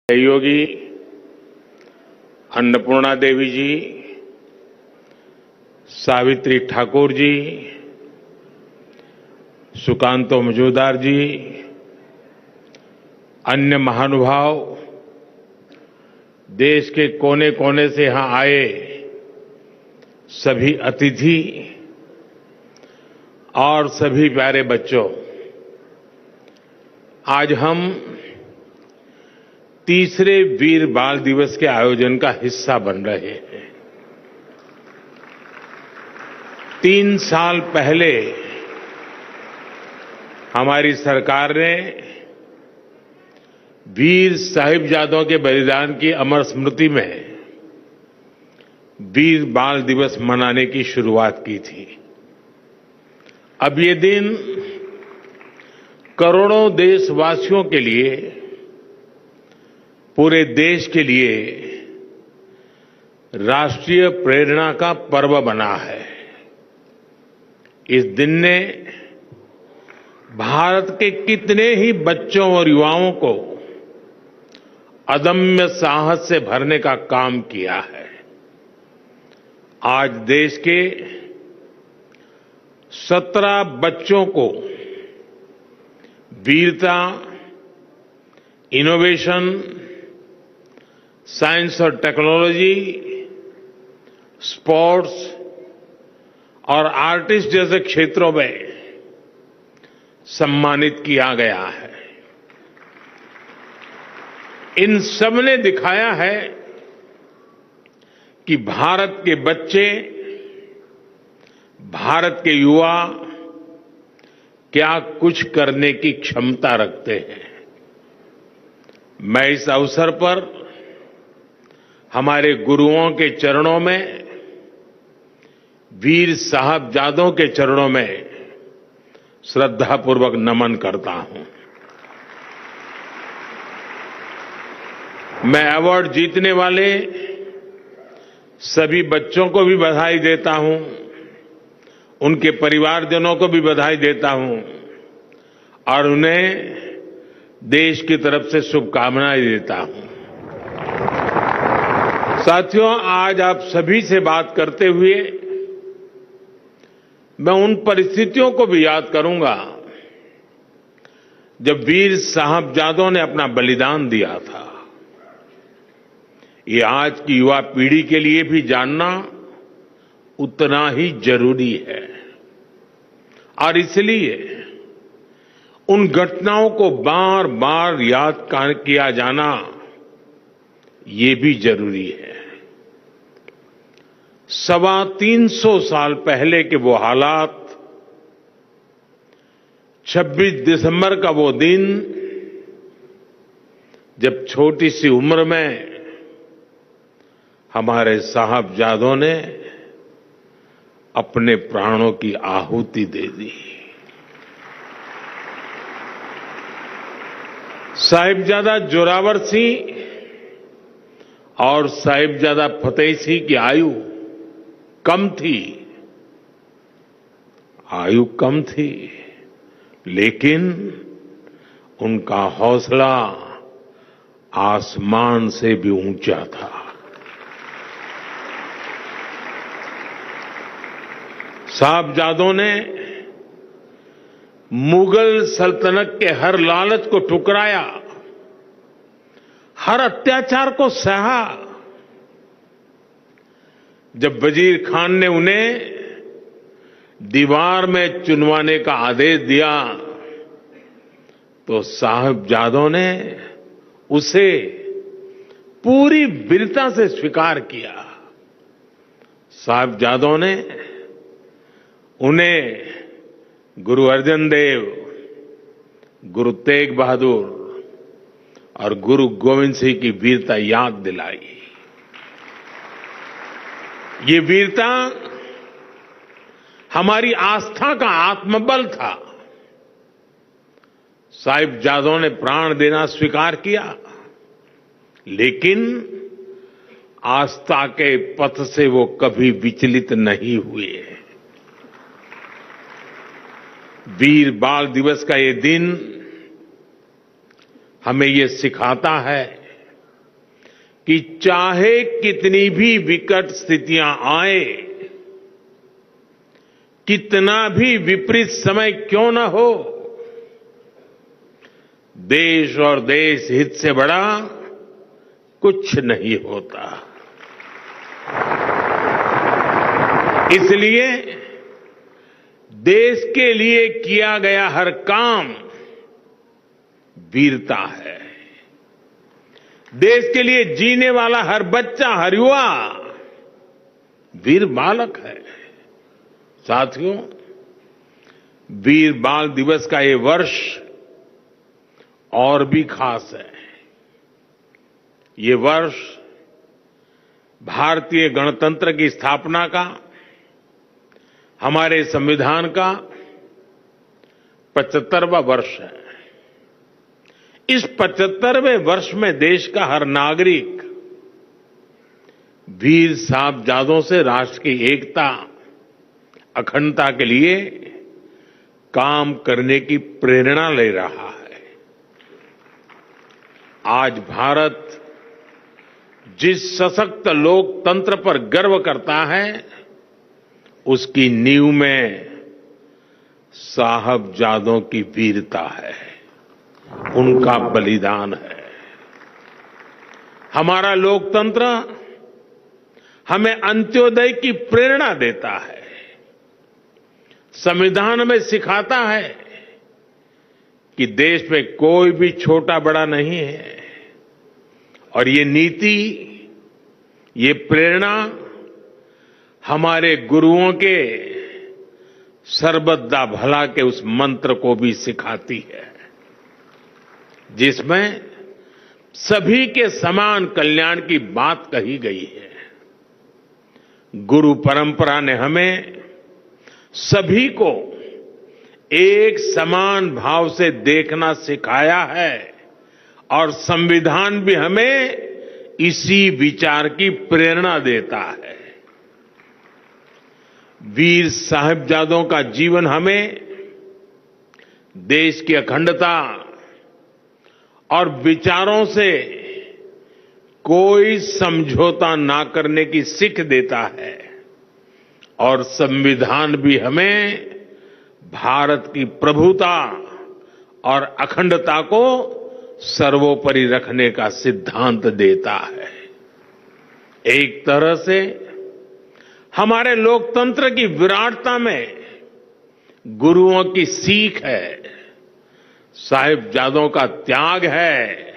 सहयोगी अन्नपूर्णा देवी जी, सावित्री ठाकुर जी, सुकांतो मजूमदार जी, अन्य महानुभाव, देश के कोने कोने से यहां आए सभी अतिथि और सभी प्यारे बच्चों, आज हम तीसरे वीर बाल दिवस के आयोजन का हिस्सा बन रहे हैं। 3 साल पहले हमारी सरकार ने वीर साहिबजादों के बलिदान की अमर स्मृति में वीर बाल दिवस मनाने की शुरुआत की थी। अब ये दिन करोड़ों देशवासियों के लिए, पूरे देश के लिए राष्ट्रीय प्रेरणा का पर्व बना है। इस दिन ने भारत के कितने ही बच्चों और युवाओं को अदम्य साहस से भरने का काम किया है। आज देश के 17 बच्चों को वीरता, इनोवेशन, साइंस और टेक्नोलॉजी, स्पोर्ट्स और आर्टिस्ट जैसे क्षेत्रों में सम्मानित किया गया है। इन सब ने दिखाया है कि भारत के बच्चे, भारत के युवा क्या कुछ करने की क्षमता रखते हैं। मैं इस अवसर पर हमारे गुरुओं के चरणों में, वीर साहबजादों के चरणों में श्रद्धापूर्वक नमन करता हूं। मैं अवार्ड जीतने वाले सभी बच्चों को भी बधाई देता हूं, उनके परिवारजनों को भी बधाई देता हूं और उन्हें देश की तरफ से शुभकामनाएं देता हूं। साथियों, आज आप सभी से बात करते हुए मैं उन परिस्थितियों को भी याद करूंगा जब वीर साहबजादों ने अपना बलिदान दिया था। ये आज की युवा पीढ़ी के लिए भी जानना उतना ही जरूरी है और इसलिए उन घटनाओं को बार बार याद किया जाना ये भी जरूरी है। 325 साल पहले के वो हालात, 26 दिसंबर का वो दिन जब छोटी सी उम्र में हमारे साहबजादों ने अपने प्राणों की आहुति दे दी। साहिबजादा जोरावर सिंह और साहिबजादा फतेह सिंह की आयु कम थी, लेकिन उनका हौसला आसमान से भी ऊंचा था। साहबजादों ने मुगल सल्तनत के हर लालच को ठुकराया, हर अत्याचार को सहा। जब वजीर खान ने उन्हें दीवार में चुनवाने का आदेश दिया तो साहबजादों ने उसे पूरी वीरता से स्वीकार किया। साहबजादों ने उन्हें गुरु अर्जन देव, गुरु तेग बहादुर और गुरु गोविंद सिंह की वीरता याद दिलाई। ये वीरता हमारी आस्था का आत्मबल था। साहिबजादों ने प्राण देना स्वीकार किया, लेकिन आस्था के पथ से वो कभी विचलित नहीं हुए। वीर बाल दिवस का ये दिन हमें ये सिखाता है कि चाहे कितनी भी विकट स्थितियां आए, कितना भी विपरीत समय क्यों न हो, देश और देश हित से बड़ा कुछ नहीं होता। इसलिए देश के लिए किया गया हर काम वीरता है। देश के लिए जीने वाला हर बच्चा, हर युवा वीर बालक है। साथियों, वीर बाल दिवस का ये वर्ष और भी खास है। ये वर्ष भारतीय गणतंत्र की स्थापना का, हमारे संविधान का 75वां वर्ष है। इस 75वें वर्ष में देश का हर नागरिक वीर साहबजादों से राष्ट्र की एकता, अखंडता के लिए काम करने की प्रेरणा ले रहा है। आज भारत जिस सशक्त लोकतंत्र पर गर्व करता है, उसकी नींव में साहबजादों की वीरता है, उनका बलिदान है। हमारा लोकतंत्र हमें अंत्योदय की प्रेरणा देता है। संविधान में सिखाता है कि देश में कोई भी छोटा बड़ा नहीं है, और ये नीति, ये प्रेरणा हमारे गुरुओं के सर्वदा भला के उस मंत्र को भी सिखाती है, जिसमें सभी के समान कल्याण की बात कही गई है। गुरु परंपरा ने हमें सभी को एक समान भाव से देखना सिखाया है, और संविधान भी हमें इसी विचार की प्रेरणा देता है। वीर साहिबजादों का जीवन हमें देश की अखंडता और विचारों से कोई समझौता ना करने की सीख देता है, और संविधान भी हमें भारत की प्रभुता और अखंडता को सर्वोपरि रखने का सिद्धांत देता है। एक तरह से हमारे लोकतंत्र की विराटता में गुरुओं की सीख है, साहिबजादों का त्याग है,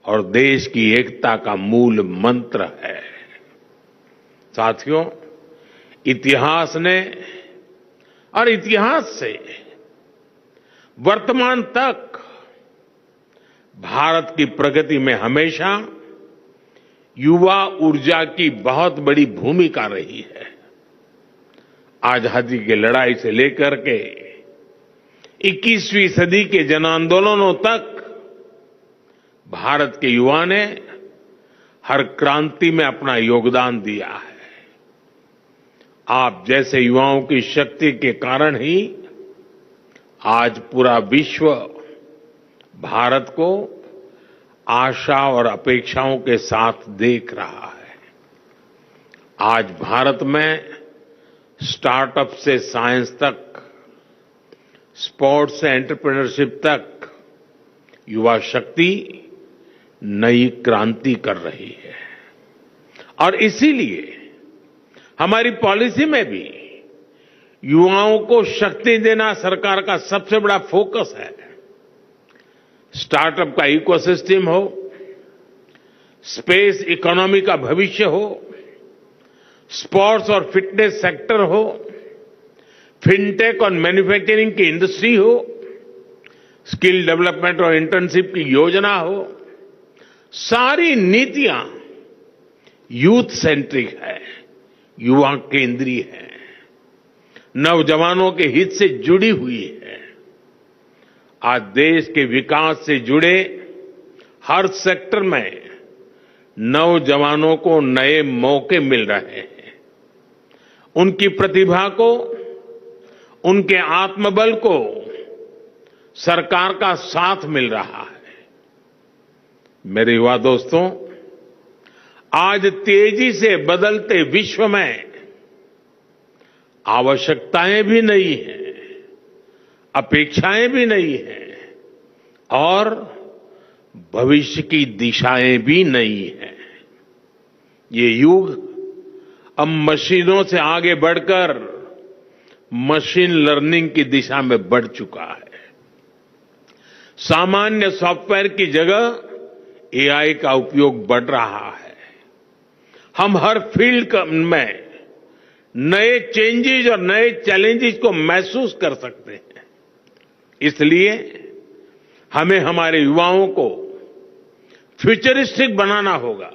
और देश की एकता का मूल मंत्र है। साथियों, इतिहास ने और इतिहास से वर्तमान तक भारत की प्रगति में हमेशा युवा ऊर्जा की बहुत बड़ी भूमिका रही है। आजादी की लड़ाई से लेकर के 21वीं सदी के जन आंदोलनों तक भारत के युवा ने हर क्रांति में अपना योगदान दिया है। आप जैसे युवाओं की शक्ति के कारण ही आज पूरा विश्व भारत को आशा और अपेक्षाओं के साथ देख रहा है। आज भारत में स्टार्टअप से साइंस तक, स्पोर्ट्स से एंटरप्रेन्योरशिप तक युवा शक्ति नई क्रांति कर रही है। और इसीलिए हमारी पॉलिसी में भी युवाओं को शक्ति देना सरकार का सबसे बड़ा फोकस है। स्टार्टअप का इकोसिस्टम हो, स्पेस इकोनॉमी का भविष्य हो, स्पोर्ट्स और फिटनेस सेक्टर हो, फिनटेक और मैन्युफैक्चरिंग की इंडस्ट्री हो, स्किल डेवलपमेंट और इंटर्नशिप की योजना हो, सारी नीतियां यूथ सेंट्रिक है, युवा केंद्रीय है, नौजवानों के हित से जुड़ी हुई है। आज देश के विकास से जुड़े हर सेक्टर में नौजवानों को नए मौके मिल रहे हैं। उनकी प्रतिभा को, उनके आत्मबल को सरकार का साथ मिल रहा है। मेरे युवा दोस्तों, आज तेजी से बदलते विश्व में आवश्यकताएं भी नहीं हैं, अपेक्षाएं भी नहीं हैं और भविष्य की दिशाएं भी नहीं हैं। ये युग अब मशीनों से आगे बढ़कर मशीन लर्निंग की दिशा में बढ़ चुका है। सामान्य सॉफ्टवेयर की जगह एआई का उपयोग बढ़ रहा है। हम हर फील्ड में नए चेंजेस और नए चैलेंजेस को महसूस कर सकते हैं। इसलिए हमें हमारे युवाओं को फ्यूचरिस्टिक बनाना होगा।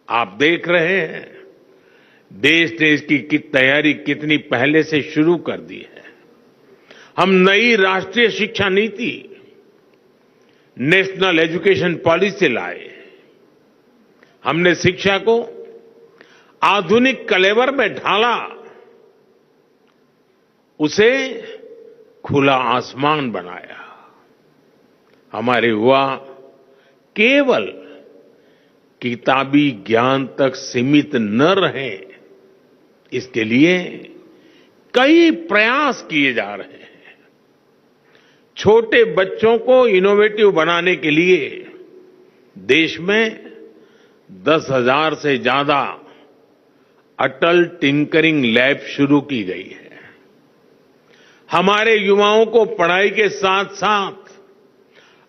आप देख रहे हैं देश ने इसकी तैयारी कितनी पहले से शुरू कर दी है। हम नई राष्ट्रीय शिक्षा नीति, नेशनल एजुकेशन पॉलिसी लाए। हमने शिक्षा को आधुनिक कलेवर में ढाला, उसे खुला आसमान बनाया। हमारे युवा केवल किताबी ज्ञान तक सीमित न रहें, इसके लिए कई प्रयास किए जा रहे हैं। छोटे बच्चों को इनोवेटिव बनाने के लिए देश में 10,000 से ज्यादा अटल टिंकरिंग लैब शुरू की गई है। हमारे युवाओं को पढ़ाई के साथ साथ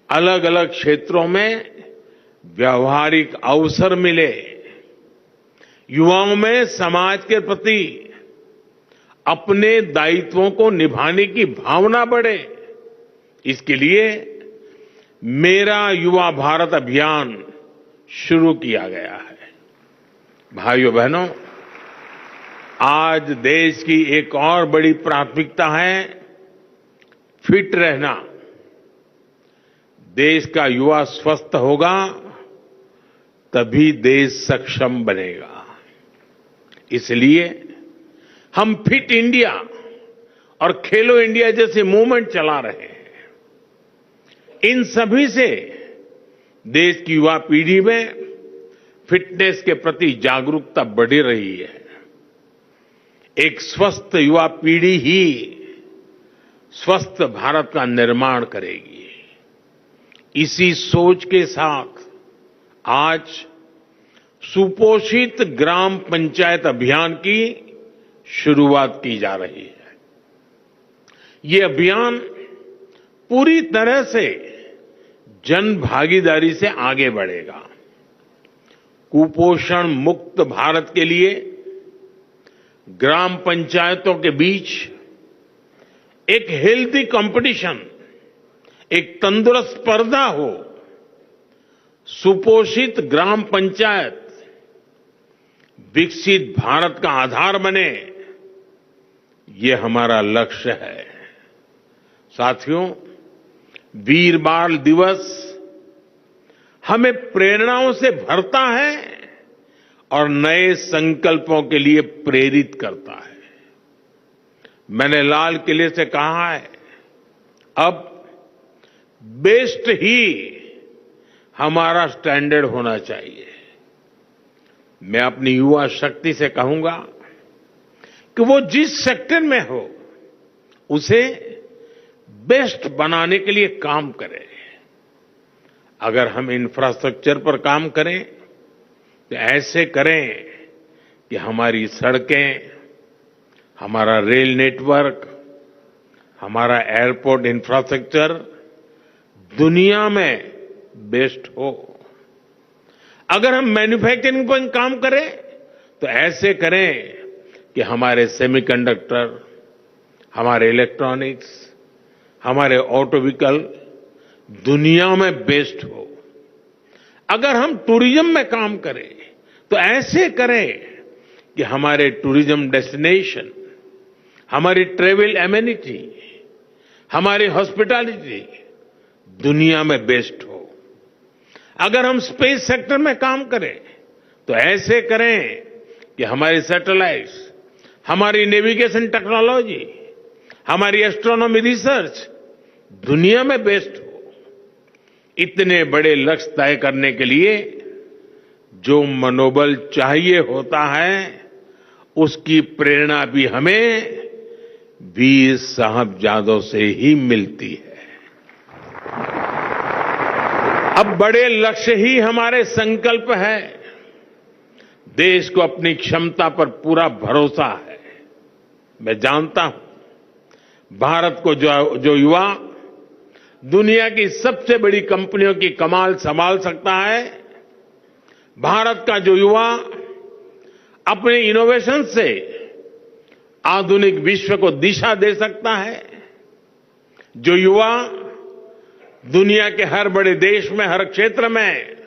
अलग अलग क्षेत्रों में व्यावहारिक अवसर मिले, युवाओं में समाज के प्रति अपने दायित्वों को निभाने की भावना बढ़े। इसके लिए मेरा युवा भारत अभियान शुरू किया गया है। भाइयों बहनों, आज देश की एक और बड़ी प्राथमिकता है फिट रहना। देश का युवा स्वस्थ होगा तभी देश सक्षम बनेगा। इसलिए हम फिट इंडिया और खेलो इंडिया जैसे मूवमेंट चला रहे हैं। इन सभी से देश की युवा पीढ़ी में फिटनेस के प्रति जागरूकता बढ़ रही है। एक स्वस्थ युवा पीढ़ी ही स्वस्थ भारत का निर्माण करेगी। इसी सोच के साथ आज सुपोषित ग्राम पंचायत अभियान की शुरुआत की जा रही है। ये अभियान पूरी तरह से जन भागीदारी से आगे बढ़ेगा। कुपोषण मुक्त भारत के लिए ग्राम पंचायतों के बीच एक हेल्दी कंपटीशन, एक तंदुरुस्त स्पर्धा हो। सुपोषित ग्राम पंचायत विकसित भारत का आधार बने, ये हमारा लक्ष्य है। साथियों, वीर बाल दिवस हमें प्रेरणाओं से भरता है और नए संकल्पों के लिए प्रेरित करता है। मैंने लाल किले से कहा है, अब बेस्ट ही हमारा स्टैंडर्ड होना चाहिए। मैं अपनी युवा शक्ति से कहूंगा कि वो जिस सेक्टर में हो उसे बेस्ट बनाने के लिए काम करें। अगर हम इंफ्रास्ट्रक्चर पर काम करें तो ऐसे करें कि हमारी सड़कें, हमारा रेल नेटवर्क, हमारा एयरपोर्ट इंफ्रास्ट्रक्चर दुनिया में बेस्ट हो। अगर हम मैन्युफैक्चरिंग पर काम करें तो ऐसे करें कि हमारे सेमीकंडक्टर, हमारे इलेक्ट्रॉनिक्स, हमारे ऑटो व्हीकल दुनिया में बेस्ट हो। अगर हम टूरिज्म में काम करें तो ऐसे करें कि हमारे टूरिज्म डेस्टिनेशन, हमारी ट्रेवल एमेनिटी, हमारी हॉस्पिटैलिटी दुनिया में बेस्ट हो। अगर हम स्पेस सेक्टर में काम करें तो ऐसे करें कि हमारी सैटेलाइट्स, हमारी नेविगेशन टेक्नोलॉजी, हमारी एस्ट्रोनॉमी रिसर्च दुनिया में बेस्ट हो। इतने बड़े लक्ष्य तय करने के लिए जो मनोबल चाहिए होता है उसकी प्रेरणा भी हमें वीर साहबजादों से ही मिलती है। अब बड़े लक्ष्य ही हमारे संकल्प है। देश को अपनी क्षमता पर पूरा भरोसा है। मैं जानता हूं भारत को जो युवा दुनिया की सबसे बड़ी कंपनियों की कमाल संभाल सकता है, भारत का जो युवा अपने इनोवेशन से आधुनिक विश्व को दिशा दे सकता है, जो युवा दुनिया के हर बड़े देश में हर क्षेत्र में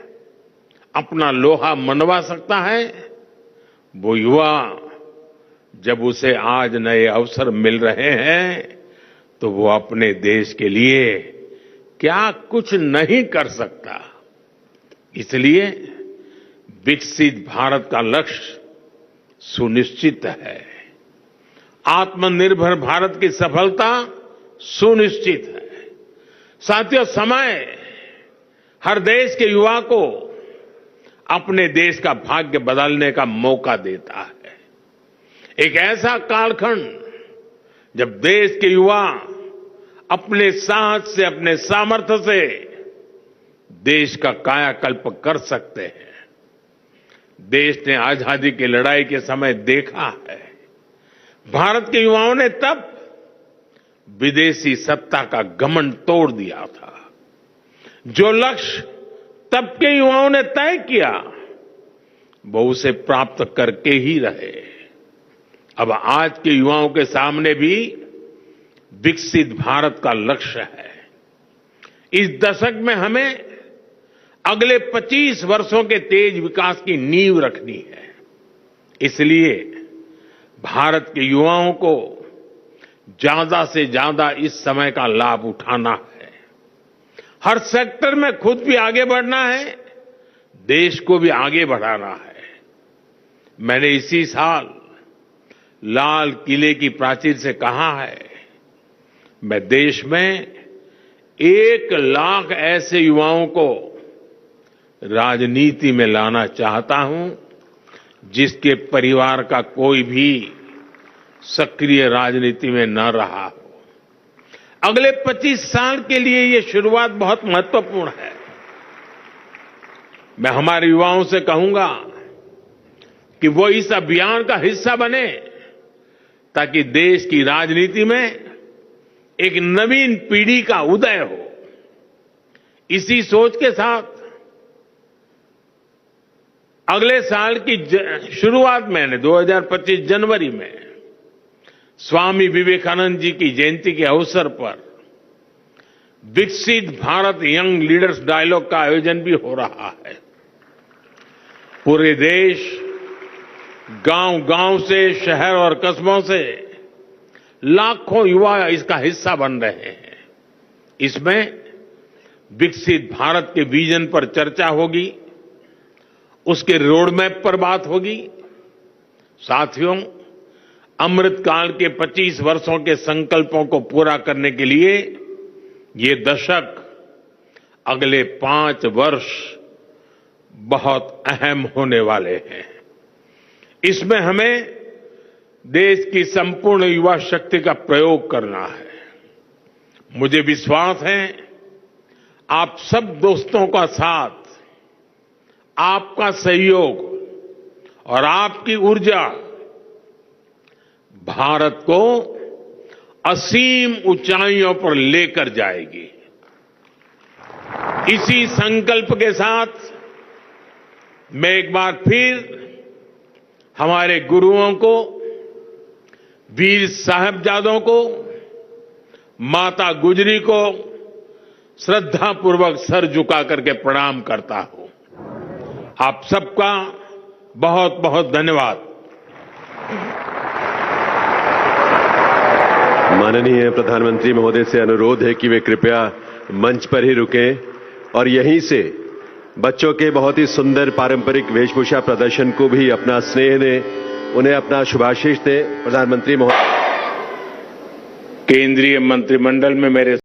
अपना लोहा मनवा सकता है, वो युवा जब उसे आज नए अवसर मिल रहे हैं तो वो अपने देश के लिए क्या कुछ नहीं कर सकता। इसलिए विकसित भारत का लक्ष्य सुनिश्चित है, आत्मनिर्भर भारत की सफलता सुनिश्चित है। साथियों, समय हर देश के युवा को अपने देश का भाग्य बदलने का मौका देता है। एक ऐसा कालखंड जब देश के युवा अपने साहस से, अपने सामर्थ्य से देश का कायाकल्प कर सकते हैं। देश ने आजादी की लड़ाई के समय देखा है, भारत के युवाओं ने तब विदेशी सत्ता का घमंड तोड़ दिया था। जो लक्ष्य तब के युवाओं ने तय किया वो उसे प्राप्त करके ही रहे। अब आज के युवाओं के सामने भी विकसित भारत का लक्ष्य है। इस दशक में हमें अगले 25 वर्षों के तेज विकास की नींव रखनी है। इसलिए भारत के युवाओं को ज्यादा से ज्यादा इस समय का लाभ उठाना है। हर सेक्टर में खुद भी आगे बढ़ना है, देश को भी आगे बढ़ाना है। मैंने इसी साल लाल किले की प्राचीर से कहा है, मैं देश में 1 लाख ऐसे युवाओं को राजनीति में लाना चाहता हूं जिसके परिवार का कोई भी सक्रिय राजनीति में न रहा हो। अगले 25 साल के लिए ये शुरुआत बहुत महत्वपूर्ण है। मैं हमारे युवाओं से कहूंगा कि वो इस अभियान का हिस्सा बने ताकि देश की राजनीति में एक नवीन पीढ़ी का उदय हो। इसी सोच के साथ अगले साल की शुरुआत मैंने 2025 जनवरी में स्वामी विवेकानंद जी की जयंती के अवसर पर विकसित भारत यंग लीडर्स डायलॉग का आयोजन भी हो रहा है। पूरे देश गांव-गांव से, शहर और कस्बों से लाखों युवा इसका हिस्सा बन रहे हैं। इसमें विकसित भारत के विजन पर चर्चा होगी, उसके रोड मैप पर बात होगी। साथियों, अमृतकाल के 25 वर्षों के संकल्पों को पूरा करने के लिए ये दशक, अगले 5 वर्ष बहुत अहम होने वाले हैं। इसमें हमें देश की संपूर्ण युवा शक्ति का प्रयोग करना है। मुझे विश्वास है आप सब दोस्तों का साथ, आपका सहयोग और आपकी ऊर्जा भारत को असीम ऊंचाइयों पर लेकर जाएगी। इसी संकल्प के साथ मैं एक बार फिर हमारे गुरुओं को, वीर साहबजादों को, माता गुजरी को श्रद्धापूर्वक सर झुका करके प्रणाम करता हूं। आप सबका बहुत बहुत धन्यवाद। माननीय प्रधानमंत्री महोदय से अनुरोध है कि वे कृपया मंच पर ही रुकें और यहीं से बच्चों के बहुत ही सुंदर पारंपरिक वेशभूषा प्रदर्शन को भी अपना स्नेह दें, उन्हें अपना शुभाशीष दें। प्रधानमंत्री महोदय। केंद्रीय मंत्रिमंडल में मेरे